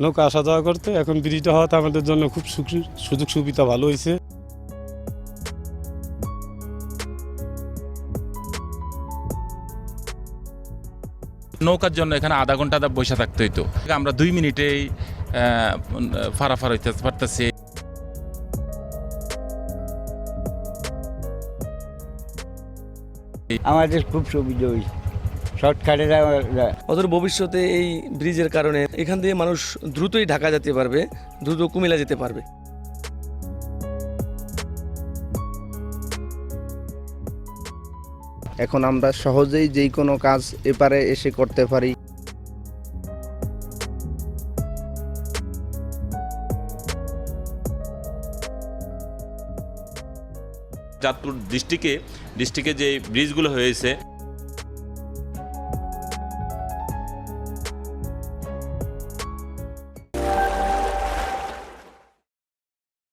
নৌকা আসা যাওয়া করতে। এখন ব্রিজটা হওয়াতে আমাদের জন্য খুব সুযোগ সুবিধা ভালো হয়েছে। নৌকার জন্য এখানে আধা ঘন্টা বসে থাকতে হইতো, আমরা 2 মিনিটেই ফারাফার হইতে পারতেছি। আমাদের খুব সুবিধা হয়েছে, শর্টকাটে অদূর ভবিষ্যতে এই ব্রিজের কারণে এখান দিয়ে মানুষ দ্রুতই ঢাকা যেতে পারবে, দ্রুত কুমিল্লা যেতে পারবে। এখন আমরা সহজেই যেই কোনো কাজ এপারে এসে করতে পারি। চাঁদপুর ডিস্ট্রিক্টে যে ব্রিজগুলো হয়েছে